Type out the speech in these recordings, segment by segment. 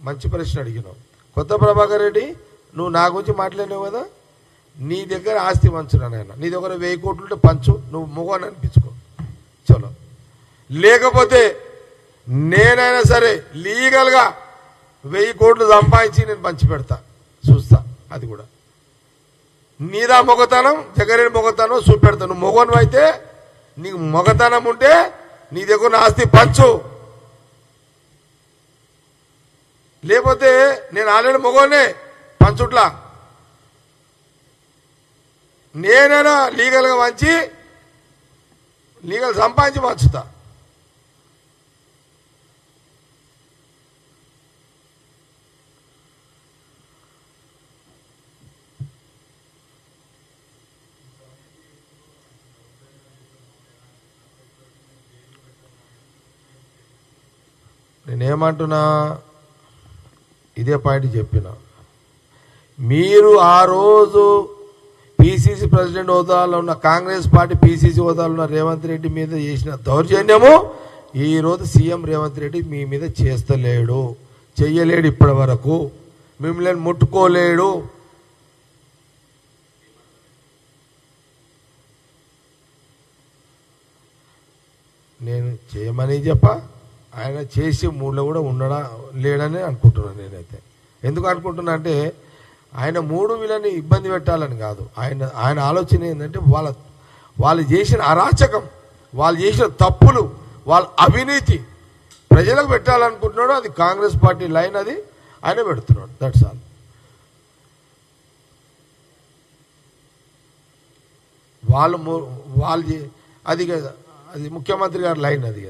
మంచి ప్రశ్న అడిగినావు. కొత్త ప్రభాకర్ రెడ్డి, నువ్వు నా గురించి మాట్లాడినావు కదా, నీ దగ్గర ఆస్తి పంచురా నాయన. నీ దగ్గర 1000 కోట్లు ఉంటే పంచు, నువ్వు మొగని అనిపించుకో చలో. లేకపోతే నేనైనా సరే లీగల్గా 1000 కోట్లు సంపాదించి నేను పంచి పెడతా, చూస్తా. అది కూడా నీదా మొగతనం, జగరేని మొగతనం చూపెడతా. నువ్వు మొగను అయితే, నీకు మొగతనం ఉంటే నీ దగ్గర ఆస్తి పంచు. లేకపోతే నేను ఆల్రెడీ మొగోనే పంచుట్లా, నేనైనా లీగల్గా పంచి లీగల్ సంపాదించి పంచుతా. నేనేమంటున్నా, ఇదే పాయింట్ చెప్పిన. మీరు ఆ రోజు పిసిసి ప్రెసిడెంట్ హోదాలో ఉన్న కాంగ్రెస్ పార్టీ పిసిసి హోదాలో ఉన్న రేవంత్ రెడ్డి మీద చేసిన దౌర్జన్యము ఈరోజు సీఎం రేవంత్ రెడ్డి మీ మీద చేస్తలేడు, చెయ్యలేడు. ఇప్పటి వరకు మిమ్మల్ని ముట్టుకోలేడు. నేను చేయమని ఆయన చేసి మూడులో కూడా లేడని అనుకుంటున్నాను నేనైతే. ఎందుకు అనుకుంటున్నా అంటే, ఆయన 3 వీళ్ళని ఇబ్బంది పెట్టాలని కాదు. ఆయన ఆలోచన ఏంటంటే, వాళ్ళు చేసిన అరాచకం, వాళ్ళు చేసిన తప్పులు, వాళ్ళ అవినీతి ప్రజలకు పెట్టాలనుకుంటున్నాడు. అది కాంగ్రెస్ పార్టీ లైన్, అది ఆయన పెడుతున్నాడు. That's all. వాళ్ళు అది ముఖ్యమంత్రి గారి లైన్, అది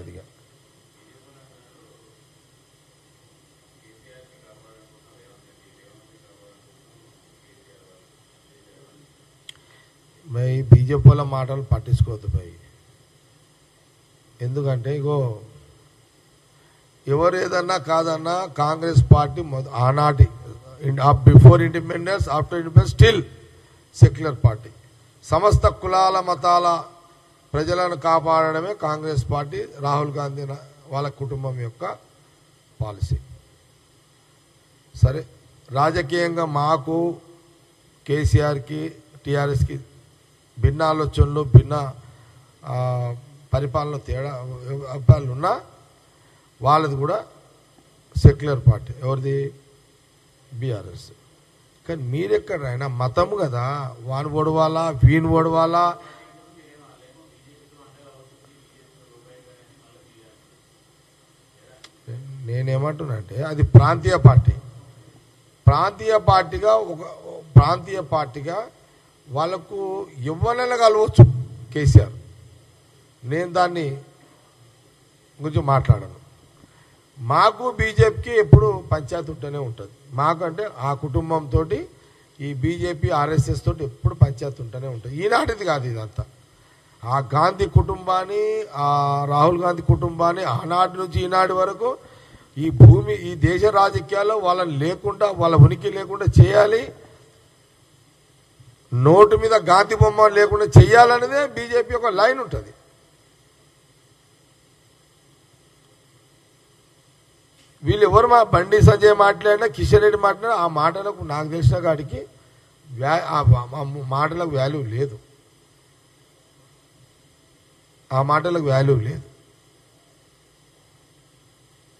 భయ్. బీజేపీ వాళ్ళ మాటలు పట్టించుకోవద్దు భయ్. ఎందుకంటే ఇగో, ఎవరు ఏదన్నా కాదన్నా కాంగ్రెస్ పార్టీ ఆనాటి before independence, after independence, still secular party. సమస్త కులాల మతాల ప్రజలను కాపాడడమే కాంగ్రెస్ పార్టీ, రాహుల్ గాంధీ వాళ్ళ కుటుంబం యొక్క పాలసీ. సరే, రాజకీయంగా మాకు కేసీఆర్కి టీఆర్ఎస్కి భిన్న ఆలోచనలు, భిన్న పరిపాలన తేడా అభిప్రాయాలు ఉన్నా, వాళ్ళది కూడా సెక్యులర్ పార్టీ. ఎవరిది? బీఆర్ఎస్. కానీ మీరెక్కడైనా మతము కదా, వాని ఓడవాలా వీని ఓడవాలా. నేనేమంటున్నా అంటే, అది ప్రాంతీయ పార్టీ. ప్రాంతీయ పార్టీగా వాళ్ళకు ఎవరైనా కలవచ్చు కేసీఆర్. నేను దాన్ని గురించి మాట్లాడను. మాకు బీజేపీకి ఎప్పుడు పంచాయతీ ఉంటూనే ఉంటుంది. మాకంటే ఆ కుటుంబంతో, ఈ బీజేపీ ఆర్ఎస్ఎస్ తోటి ఎప్పుడు పంచాయతీ ఉంటూనే ఉంటుంది. ఈనాటిది కాదు ఇదంతా. ఆ గాంధీ కుటుంబాన్ని, ఆ రాహుల్ గాంధీ కుటుంబాన్ని ఆనాటి నుంచి ఈనాటి వరకు ఈ దేశ రాజకీయాల్లో వాళ్ళని లేకుండా, వాళ్ళ ఉనికి లేకుండా చేయాలి, నోటు మీద గాంధీ బొమ్మ లేకుండా చెయ్యాలనేదే బీజేపీ ఒక లైన్ ఉంటుంది. వీళ్ళు ఎవరు బండి సంజయ్ మాట్లాడినా, కిషన్ రెడ్డి మాట్లాడినా, ఆ మాటలకు నాకు తెలిసిన కాడికి మాటలకు వాల్యూ లేదు. ఆ మాటలకు వాల్యూ లేదు.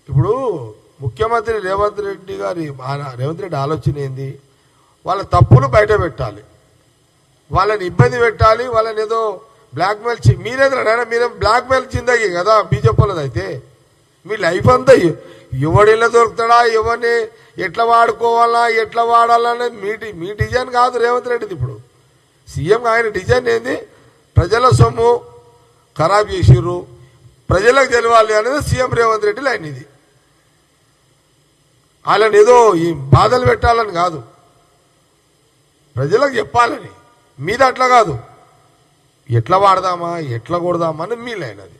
ఇప్పుడు ముఖ్యమంత్రి రేవంత్ రెడ్డి ఆలోచన ఏంది? వాళ్ళ తప్పులు బయట పెట్టాలి, వాళ్ళని ఇబ్బంది పెట్టాలి, వాళ్ళని ఏదో బ్లాక్మెయిల్. మీరేం బ్లాక్మెయిల్ చిందగి కదా బీజేపీ వాళ్ళది. అయితే మీ లైఫ్ అంతా ఎవడిలో దొరుకుతాడా, ఎవరిని ఎట్లా వాడుకోవాలా, ఎట్లా వాడాలనేది మీ డిజైన్ కాదు రేవంత్ రెడ్డిది. ఇప్పుడు సీఎం ఆయన డిజైన్ ఏంది? ప్రజల సొమ్ము ఖరాబ్ చేసిర్రు, ప్రజలకు తెలవాలి అనేది సీఎం రేవంత్ రెడ్డి లైన్. ఇది వాళ్ళని ఏదో ఈ బాధలు పెట్టాలని కాదు, ప్రజలకు చెప్పాలని. మీద అట్లా కాదు, ఎట్లా వాడదామా, ఎట్లా కొడదామా అని మీ లైన్ అది.